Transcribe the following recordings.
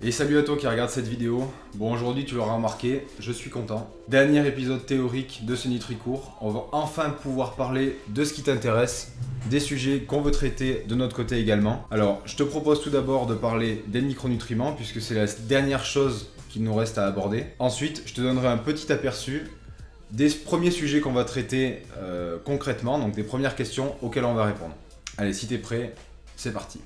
Et salut à toi qui regarde cette vidéo. Bon, aujourd'hui tu l'auras remarqué, je suis content. Dernier épisode théorique de ce NutriCours. On va enfin pouvoir parler de ce qui t'intéresse, des sujets qu'on veut traiter de notre côté également. Alors, je te propose tout d'abord de parler des micronutriments puisque c'est la dernière chose qu'il nous reste à aborder. Ensuite, je te donnerai un petit aperçu des premiers sujets qu'on va traiter concrètement, donc des premières questions auxquelles on va répondre. Allez, si t'es prêt, c'est parti.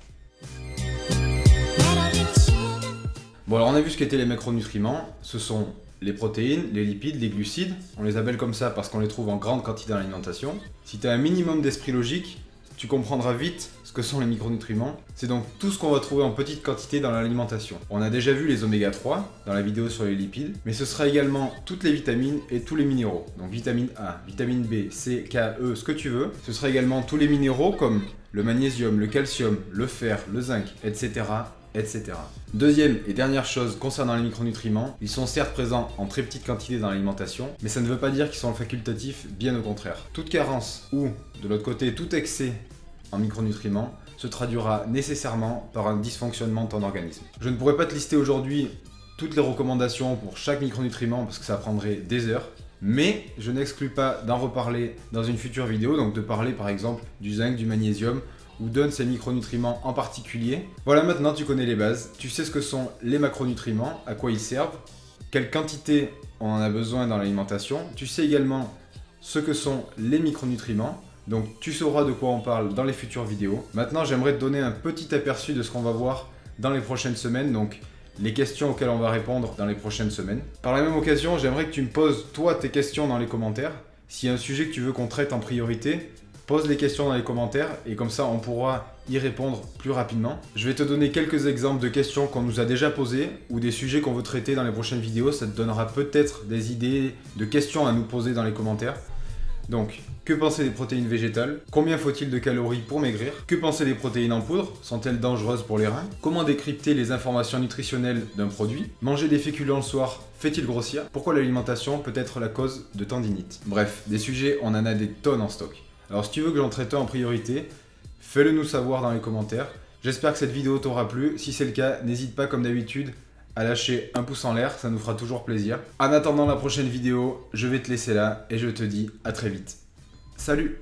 Bon, alors on a vu ce qu'étaient les macronutriments. Ce sont les protéines, les lipides, les glucides. On les appelle comme ça parce qu'on les trouve en grande quantité dans l'alimentation. Si tu as un minimum d'esprit logique, tu comprendras vite ce que sont les micronutriments. C'est donc tout ce qu'on va trouver en petite quantité dans l'alimentation. On a déjà vu les oméga 3 dans la vidéo sur les lipides, mais ce sera également toutes les vitamines et tous les minéraux. Donc vitamine A, vitamine B, C, K, E, ce que tu veux. Ce sera également tous les minéraux comme le magnésium, le calcium, le fer, le zinc, etc. etc. Deuxième et dernière chose concernant les micronutriments, ils sont certes présents en très petite quantité dans l'alimentation, mais ça ne veut pas dire qu'ils sont facultatifs, bien au contraire. Toute carence ou, de l'autre côté, tout excès en micronutriments se traduira nécessairement par un dysfonctionnement de ton organisme. Je ne pourrais pas te lister aujourd'hui toutes les recommandations pour chaque micronutriment parce que ça prendrait des heures, mais je n'exclus pas d'en reparler dans une future vidéo, donc de parler par exemple du zinc, du magnésium, ou donne ces micronutriments en particulier. Voilà, maintenant tu connais les bases, tu sais ce que sont les macronutriments, à quoi ils servent, quelle quantité on en a besoin dans l'alimentation, tu sais également ce que sont les micronutriments, donc tu sauras de quoi on parle dans les futures vidéos. Maintenant j'aimerais te donner un petit aperçu de ce qu'on va voir dans les prochaines semaines, donc les questions auxquelles on va répondre dans les prochaines semaines. Par la même occasion, j'aimerais que tu me poses toi tes questions dans les commentaires. S'il y a un sujet que tu veux qu'on traite en priorité, pose les questions dans les commentaires et comme ça on pourra y répondre plus rapidement. Je vais te donner quelques exemples de questions qu'on nous a déjà posées ou des sujets qu'on veut traiter dans les prochaines vidéos. Ça te donnera peut-être des idées de questions à nous poser dans les commentaires. Donc, que penser des protéines végétales? Combien faut-il de calories pour maigrir? Que penser des protéines en poudre? Sont-elles dangereuses pour les reins? Comment décrypter les informations nutritionnelles d'un produit? Manger des féculents le soir fait-il grossir? Pourquoi l'alimentation peut être la cause de tendinite? Bref, des sujets, on en a des tonnes en stock. Alors si tu veux que j'en traite un en priorité, fais-le nous savoir dans les commentaires. J'espère que cette vidéo t'aura plu. Si c'est le cas, n'hésite pas comme d'habitude à lâcher un pouce en l'air, ça nous fera toujours plaisir. En attendant la prochaine vidéo, je vais te laisser là et je te dis à très vite. Salut!